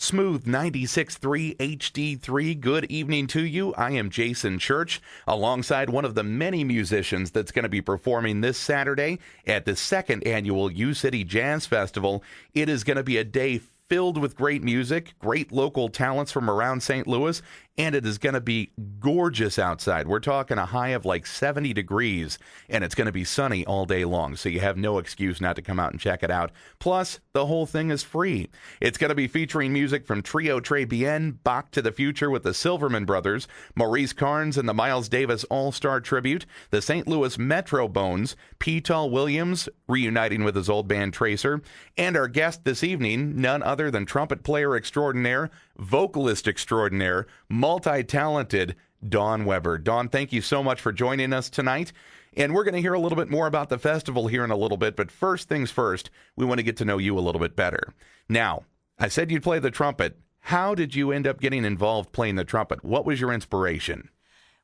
Smooth 96.3 HD3. Good evening to you. I am Jason Church, alongside one of the many musicians that's going to be performing this Saturday at the second annual U-City Jazz Festival. It is going to be a day filled with great music, great local talents from around St. Louis, and it is going to be gorgeous outside. We're talking a high of like 70 degrees, and it's going to be sunny all day long, so you have no excuse not to come out and check it out. Plus, the whole thing is free. It's going to be featuring music from Trio Très Bien, Bach to the Future with the Silverman Brothers, Maurice Carnes and the Miles Davis All-Star Tribute, the St. Louis Metro Bones, P. Tall Williams reuniting with his old band Tracer, and our guest this evening, none other than trumpet player extraordinaire, vocalist extraordinaire, multi-talented Dawn Weber. Dawn, thank you so much for joining us tonight. And we're going to hear a little bit more about the festival here in a little bit. But first things first, we want to get to know you a little bit better. Now, I said you'd play the trumpet. How did you end up getting involved playing the trumpet? What was your inspiration?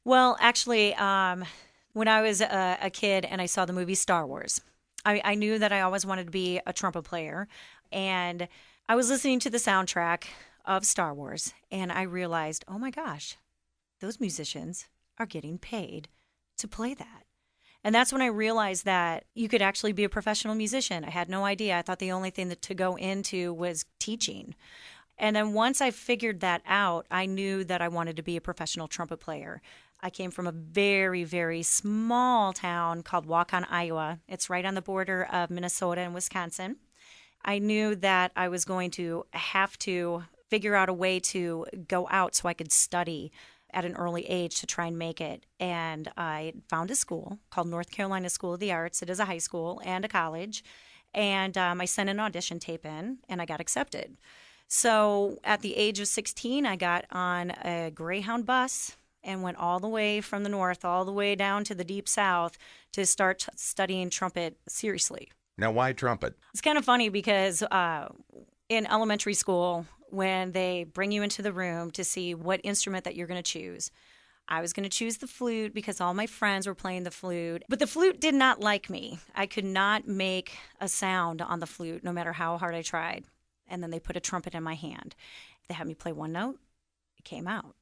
Well, actually, when I was a kid and I saw the movie Star Wars, I knew that I always wanted to be a trumpet player. And I was listening to the soundtrack of Star Wars, and I realized, oh my gosh, those musicians are getting paid to play that. And that's when I realized that you could actually be a professional musician. I had no idea. I thought the only thing to go into was teaching. And then once I figured that out, I knew that I wanted to be a professional trumpet player. I came from a very, very small town called Waukon, Iowa. It's right on the border of Minnesota and Wisconsin. I knew that I was going to have to figure out a way to go out so I could study at an early age to try and make it. And I found a school called North Carolina School of the Arts. It is a high school and a college. And I sent an audition tape in, and I got accepted. So at the age of 16, I got on a Greyhound bus and went all the way from the north, all the way down to the deep south to start studying trumpet seriously. Now, why trumpet? It's kind of funny because in elementary school, when they bring you into the room to see what instrument that you're going to choose, I was going to choose the flute because all my friends were playing the flute. But the flute did not like me. I could not make a sound on the flute no matter how hard I tried. And then they put a trumpet in my hand. They had me play one note. It came out.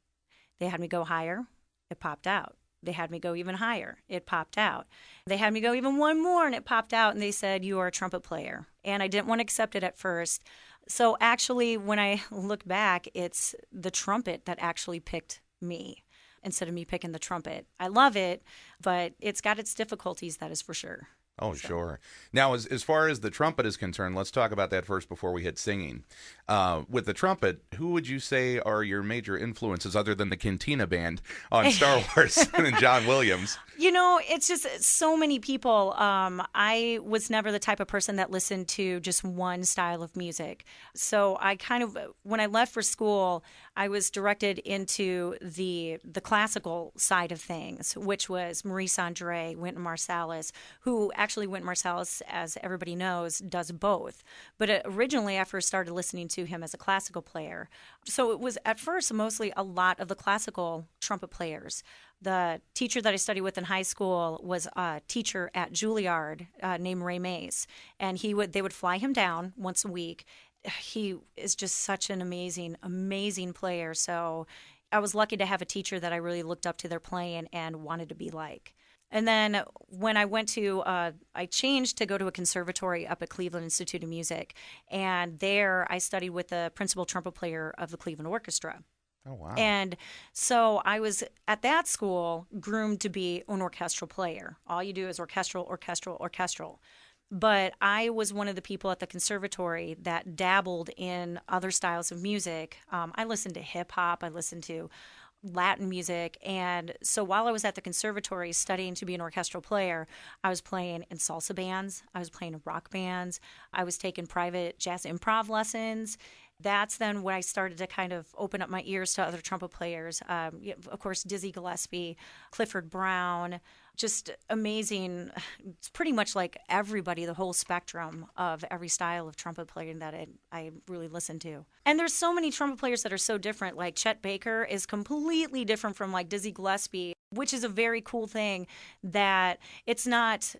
They had me go higher. It popped out. They had me go even higher. It popped out. They had me go even one more, and it popped out, and they said, "You are a trumpet player." And I didn't want to accept it at first. So actually, when I look back, it's the trumpet that actually picked me instead of me picking the trumpet. I love it, but it's got its difficulties, that is for sure. Oh, sure. Now, as far as the trumpet is concerned, let's talk about that first before we hit singing. With the trumpet, who would you say are your major influences other than the Cantina Band on Star Wars and John Williams? You know, it's just so many people. I was never the type of person that listened to just one style of music. So I kind of, when I left for school, I was directed into the classical side of things, which was Maurice Andre, Wynton Marsalis, who actually Wynton Marsalis, as everybody knows, does both. But originally I first started listening to him as a classical player. So it was at first mostly a lot of the classical trumpet players. The teacher that I studied with in high school was a teacher at Juilliard named Ray Mays, and they would fly him down once a week. He is just such an amazing, amazing player. So I was lucky to have a teacher that I really looked up to their playing and wanted to be like. And then when I went to, I changed to go to a conservatory up at Cleveland Institute of Music, and there I studied with the principal trumpet player of the Cleveland Orchestra. Oh, wow. And so I was, at that school, groomed to be an orchestral player. All you do is orchestral, orchestral, orchestral. But I was one of the people at the conservatory that dabbled in other styles of music. I listened to hip-hop. I listened to Latin music. And so while I was at the conservatory studying to be an orchestral player, I was playing in salsa bands. I was playing in rock bands. I was taking private jazz improv lessons. That's then when I started to kind of open up my ears to other trumpet players. Of course, Dizzy Gillespie, Clifford Brown, just amazing. It's pretty much like everybody, the whole spectrum of every style of trumpet playing that I really listen to. And there's so many trumpet players that are so different. Like Chet Baker is completely different from like Dizzy Gillespie, which is a very cool thing that it's not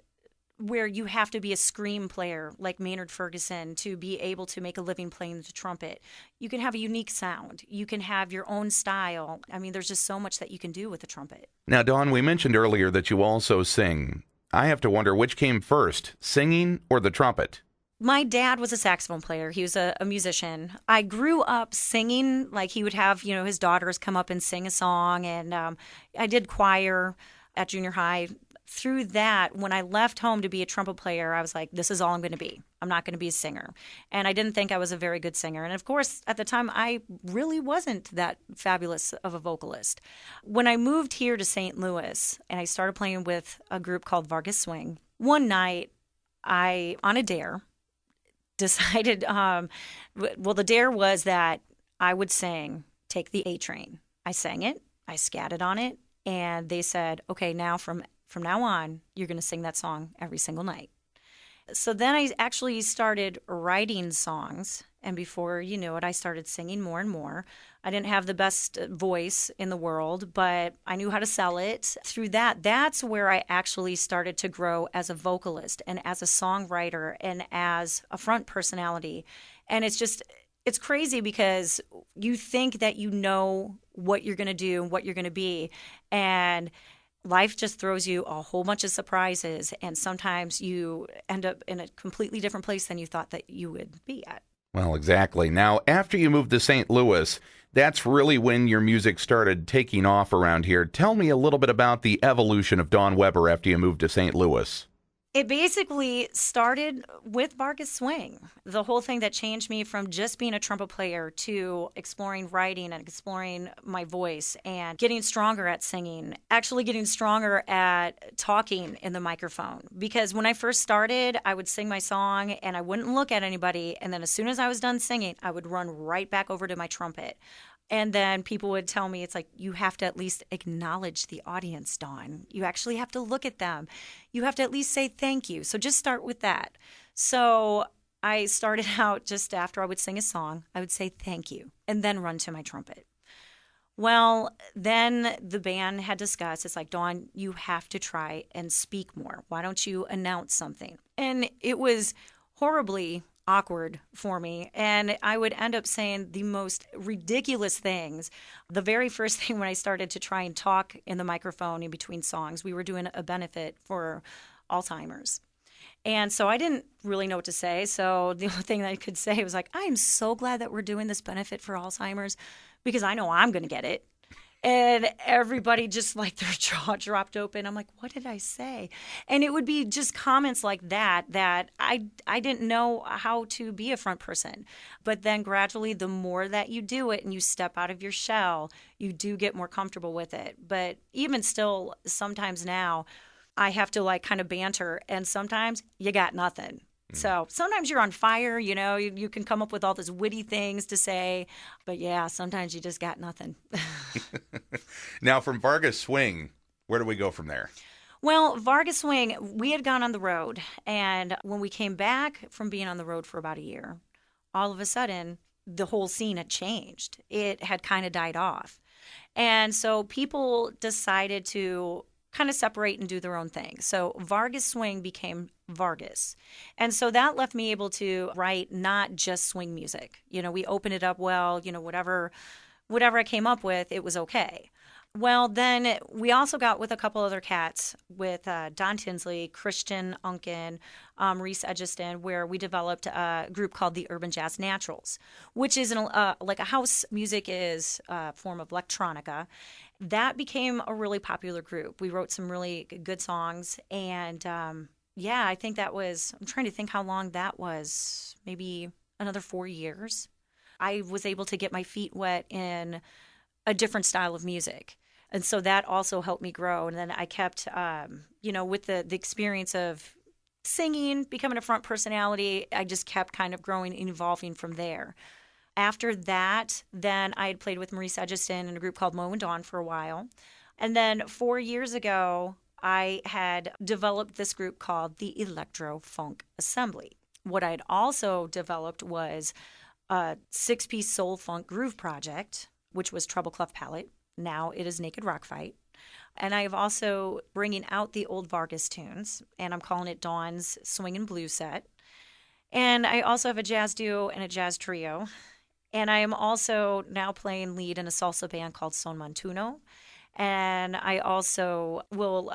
where you have to be a scream player like Maynard Ferguson to be able to make a living playing the trumpet. You can have a unique sound. You can have your own style. I mean, there's just so much that you can do with the trumpet. Now, Dawn, we mentioned earlier that you also sing. I have to wonder which came first, singing or the trumpet? My dad was a saxophone player. He was a musician. I grew up singing, like he would have, his daughters come up and sing a song. And I did choir at junior high. Through that, when I left home to be a trumpet player, I was like, this is all I'm going to be. I'm not going to be a singer. And I didn't think I was a very good singer. And of course, at the time, I really wasn't that fabulous of a vocalist. When I moved here to St. Louis and I started playing with a group called Vargas Swing, one night I, on a dare, decided, the dare was that I would sing Take the A Train. I sang it, I scatted on it, and they said, okay, now from now on, you're going to sing that song every single night. So then I actually started writing songs, and before you knew it, I started singing more and more. I didn't have the best voice in the world, but I knew how to sell it. Through that, that's where I actually started to grow as a vocalist and as a songwriter and as a front personality. And it's crazy because you think that you know what you're going to do and what you're going to be, and life just throws you a whole bunch of surprises, and sometimes you end up in a completely different place than you thought that you would be at. Well, exactly. Now, after you moved to St. Louis, that's really when your music started taking off around here. Tell me a little bit about the evolution of Dawn Weber after you moved to St. Louis. It basically started with Vargas Swing. The whole thing that changed me from just being a trumpet player to exploring writing and exploring my voice and getting stronger at singing, actually getting stronger at talking in the microphone. Because when I first started, I would sing my song and I wouldn't look at anybody. And then as soon as I was done singing, I would run right back over to my trumpet. And then people would tell me, it's like, you have to at least acknowledge the audience, Dawn. You actually have to look at them. You have to at least say thank you. So just start with that. So I started out just after I would sing a song, I would say thank you and then run to my trumpet. Well, then the band had discussed, it's like, Dawn, you have to try and speak more. Why don't you announce something? And it was horribly awkward for me, and I would end up saying the most ridiculous things. The very first thing when I started to try and talk in the microphone in between songs, we were doing a benefit for Alzheimer's. And so I didn't really know what to say. So the only thing that I could say was like, I am so glad that we're doing this benefit for Alzheimer's because I know I'm going to get it. And everybody just like their jaw dropped open. I'm like, what did I say? And it would be just comments like that I didn't know how to be a front person. But then gradually, the more that you do it and you step out of your shell, you do get more comfortable with it. But even still, sometimes now, I have to like kind of banter, and sometimes you got nothing. So sometimes you're on fire, you can come up with all these witty things to say, but yeah, sometimes you just got nothing. Now, from Vargas Swing, where do we go from there? Well, Vargas Swing, we had gone on the road, and when we came back from being on the road for about a year, all of a sudden, the whole scene had changed. It had kind of died off. And so people decided to kind of separate and do their own thing. So Vargas Swing became Vargas. And so that left me able to write not just swing music. We opened it up well, whatever I came up with, it was okay. Well, then we also got with a couple other cats with Don Tinsley, Christian Unken, Reese Edgiston, where we developed a group called the Urban Jazz Naturals, which is like a house music is a form of electronica. That became a really popular group. We wrote some really good songs. And I think I'm trying to think how long that was, maybe another 4 years. I was able to get my feet wet in a different style of music. And so that also helped me grow. And then I kept, with the experience of singing, becoming a front personality, I just kept kind of growing and evolving from there. After that, then I had played with Maurice Edgiston in a group called Mo and Dawn for a while. And then 4 years ago, I had developed this group called the Electro Funk Assembly. What I had also developed was a 6-piece soul funk groove project, which was Treble Clef Palette. Now it is Naked Rock Fight. And I've also bringing out the old Vargas tunes, and I'm calling it Dawn's Swing and Blues Set. And I also have a jazz duo and a jazz trio. And I am also now playing lead in a salsa band called Son Montuno. And I also will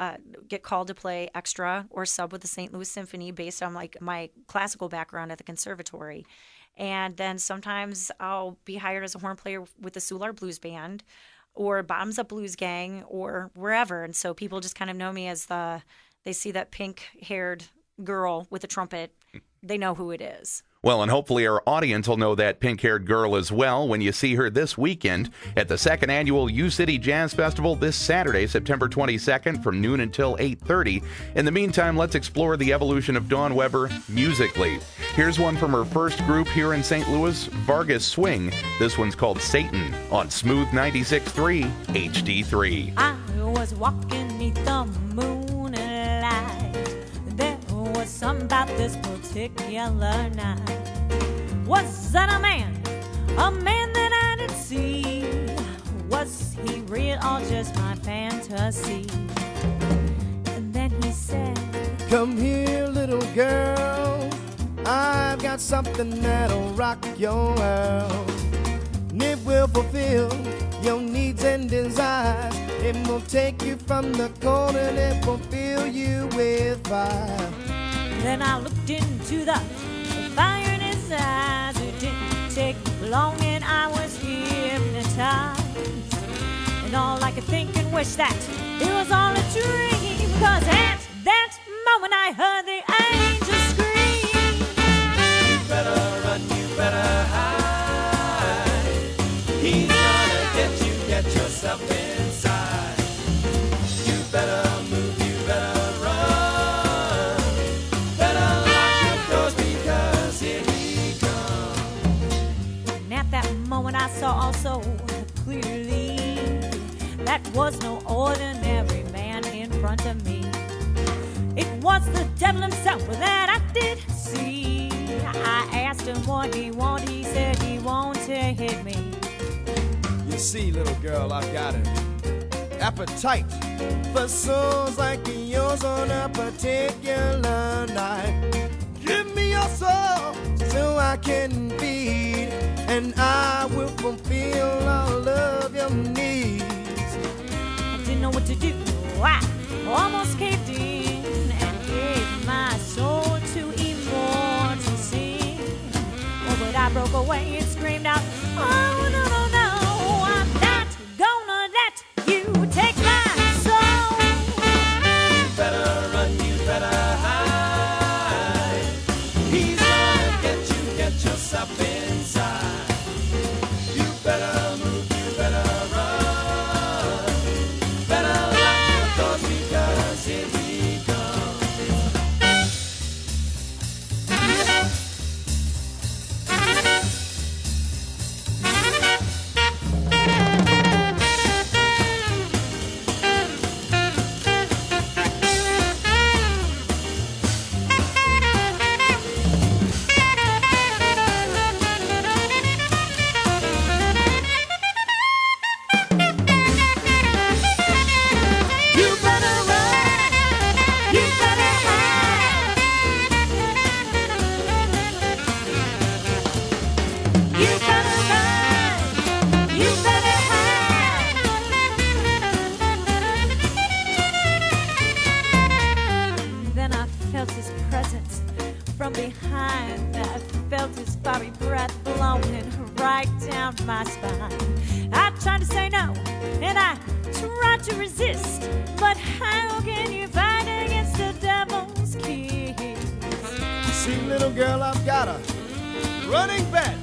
get called to play extra or sub with the St. Louis Symphony based on like my classical background at the conservatory. And then sometimes I'll be hired as a horn player with the Soulard Blues Band or Bottoms Up Blues Gang or wherever. And so people just kind of know me as they see that pink-haired girl with a trumpet, they know who it is. Well, and hopefully our audience will know that pink-haired girl as well when you see her this weekend at the second annual U-City Jazz Festival this Saturday, September 22nd from noon until 8:30. In the meantime, let's explore the evolution of Dawn Weber musically. Here's one from her first group here in St. Louis, Vargas Swing. This one's called Satan on Smooth 96.3 HD3. I was walking neath the moonlight. There was something about this particular night. Was that a man that I didn't see? Was he real or just my fantasy? And then he said, come here, little girl, I've got something that'll rock your world. And it will fulfill your needs and desires. It will take you from the cold and it will fill you with fire. Then I looked into the fire in his eyes. It didn't take long and I was hypnotized. And all I could think and wish that it was all a dream. Cause at that moment I heard the angel scream. You better run, you better hide. He's gonna get yourself inside. You better move, you better run. Better lock your doors because here he comes. And at that moment I saw also clearly that was no ordinary man in front of me. It was the devil himself that I did see. I asked him what he wanted, he said he wanted me. You see, little girl, I've got an appetite for souls like yours on a particular night. Give me your soul so I can feed, and I will fulfill all of your needs. I didn't know what to do. I almost caved in and gave my soul to immortal sin. Oh, but I broke away and screamed out, oh, no, no, no, I'm not gonna let you take my soul. You better run, you better hide. He's gonna get yourself inside. You better move, you better run. Better lock your doors because here he comes. You better run, you better hide. You better run, you better hide. Then I felt his presence from behind. I felt his fiery breath blowing right down my spine. I tried to say no, and I tried to resist, but how can you fight against the devil's kiss? You see, little girl, I've got a running bet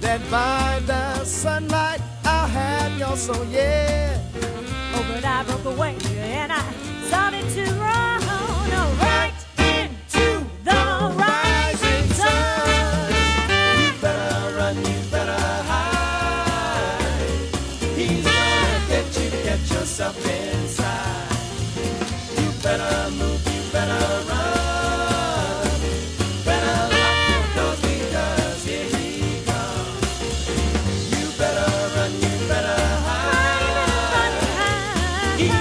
that by the sunlight I'll have your soul, yeah. Oh, but I broke away and I started to run right into the rising sun. You better run, you better hide. He's gonna get yourself inside. You better move, you better run. Better lock your doors because here he comes. You better run, you better hide. He's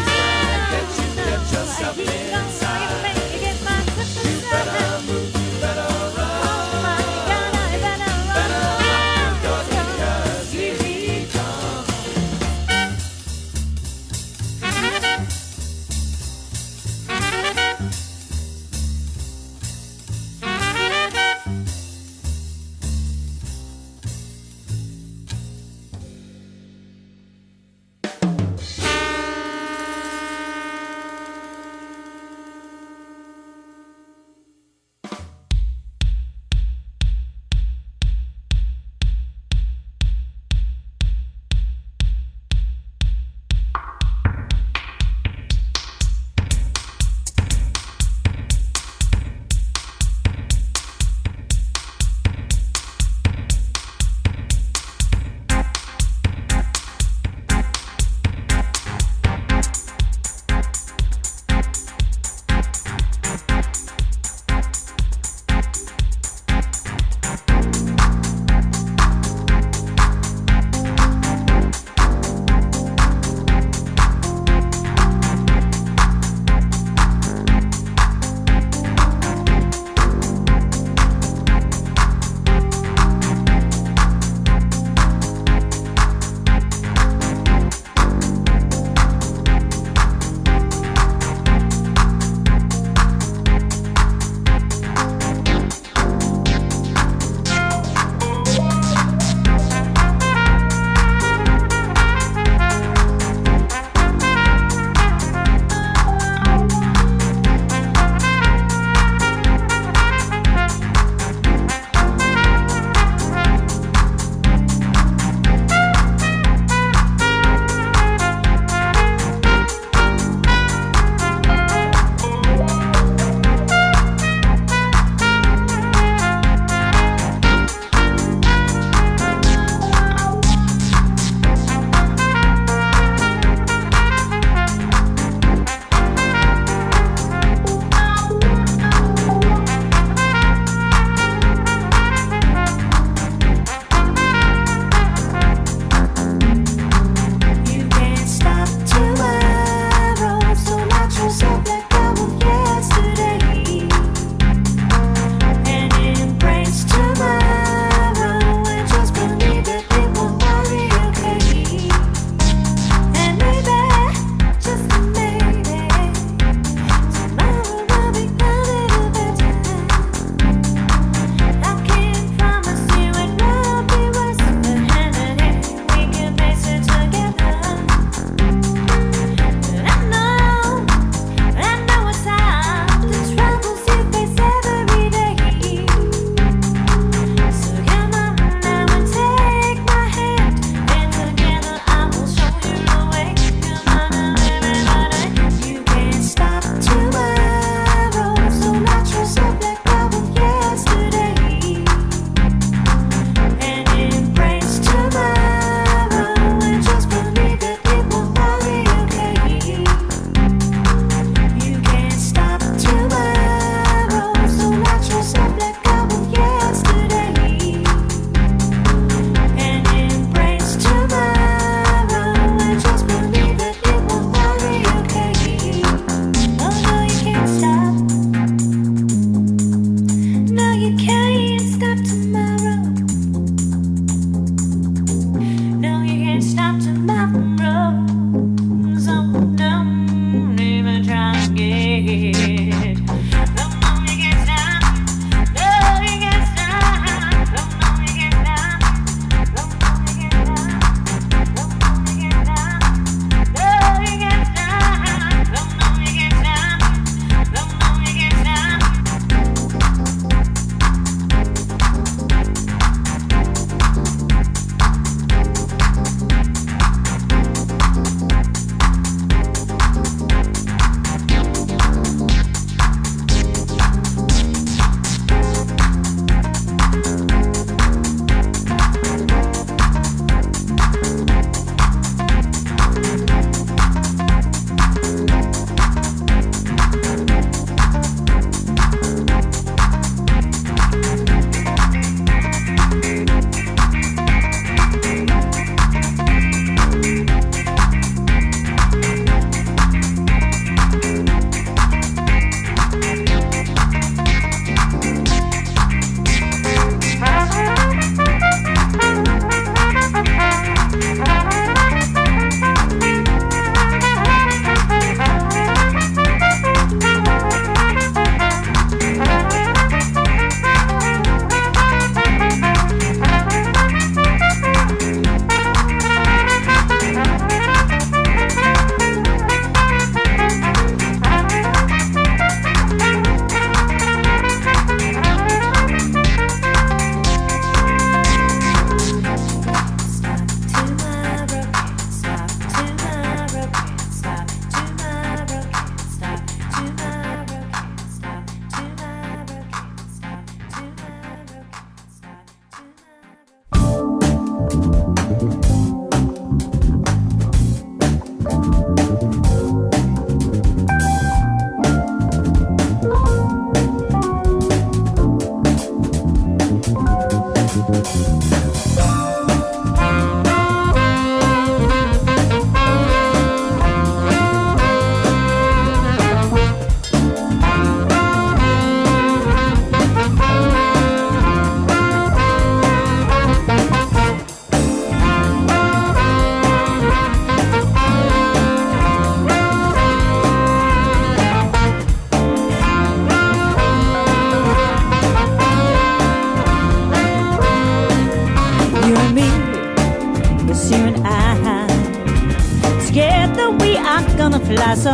Fly so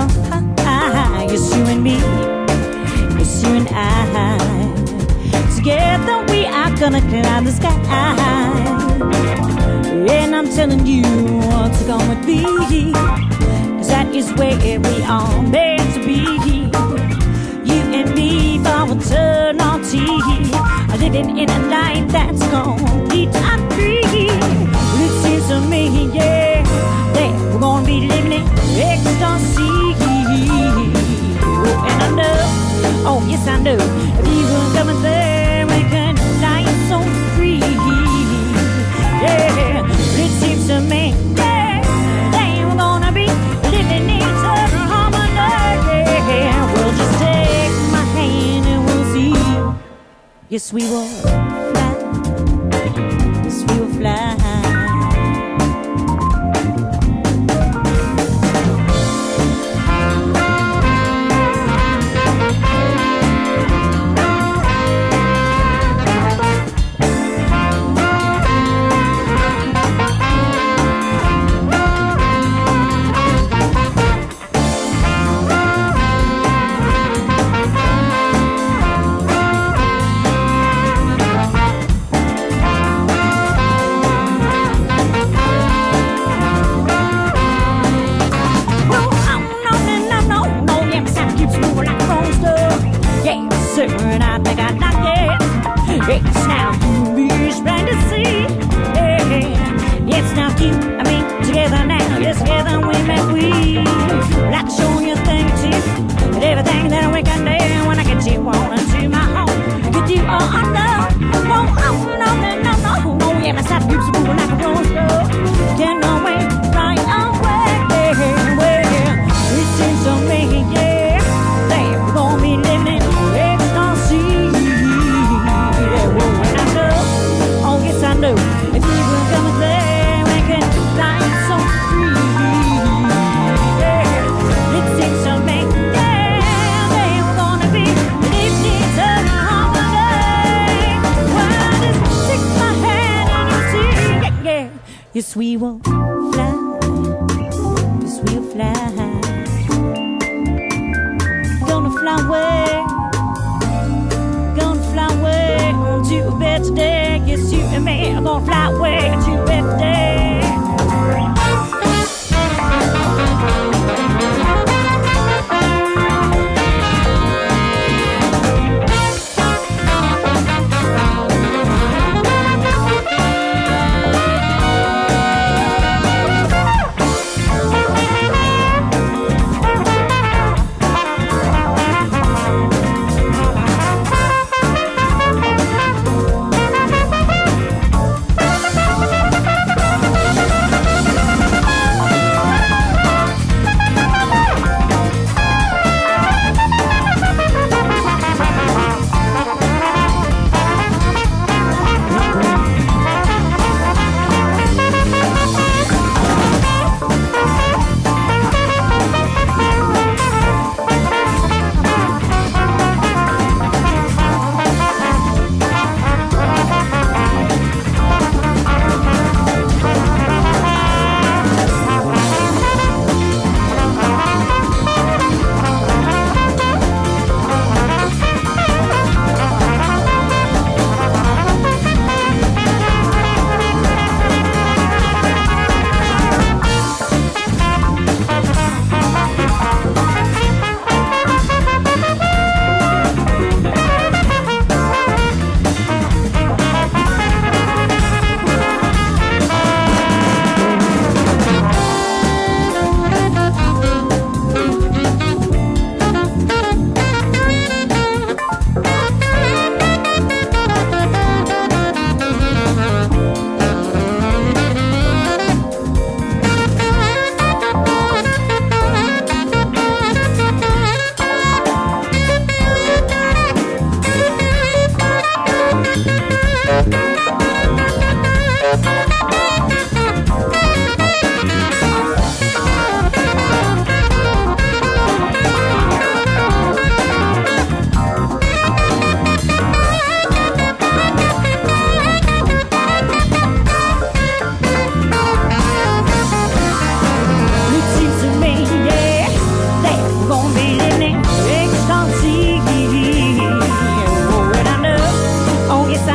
high, it's you and me, it's you and I. Together we are gonna climb the sky. And I'm telling you to come with me, 'cause that is where we are meant to be. You and me for eternity, living in a life that's complete and free. It seems to me, yeah, that we're gonna be living in ecstasy. Oh, and I know, oh yes I know, if you will come and there, we can fly so free. Yeah, it seems to me, yeah, that we're gonna be living in eternal harmony. Yeah, we'll just take my hand and we'll see. Yes, we will fly. Yes, we will fly. And I think I like it. It's now you be trying to see. Yeah. It's now you, I mean, together now. Yes, together we make we. Like showing you things too. And everything that we can do when I get you on into my home. Get you on now. No. Yeah, my side keeps moving like a rose girl. Can't no way, right away. Well, it seems to me, yeah, that we're gonna be living in I know if you will come and there, we can fly so free. Yeah, it seems to me, yeah, they were gonna be living in harmony. Well, just take my hand and you see, yeah. Yes, we will fly. Yes, we'll fly. Gonna fly away. Gonna fly away to a better day. Yes, you and me are gonna fly away to a better day.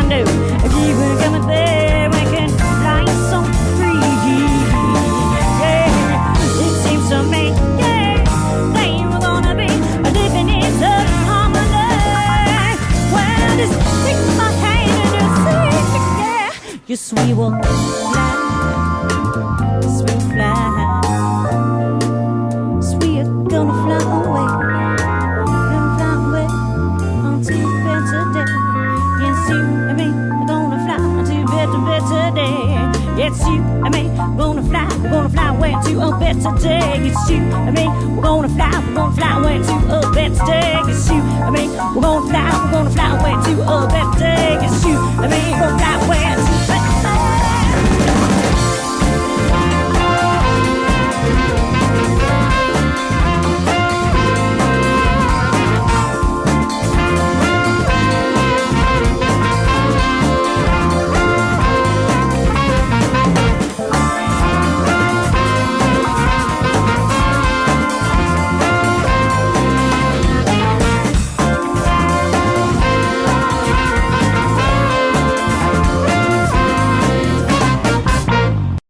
I know. Keep on coming there, we can fly so free. Yeah, it seems to me, yeah, that you were gonna be living in such harmony. Well, just take my hand and you see, yeah, yes, we will fly. Yes, we'll fly. Yes, we are gonna fly away. Gonna fly away onto a better day. Yes, you and me are gonna fly onto a better day. Yes, you and me, we're gonna fly away to a better day. It's you and me, we're gonna fly away to a better day. It's you and me, we're gonna fly away to a better day. It's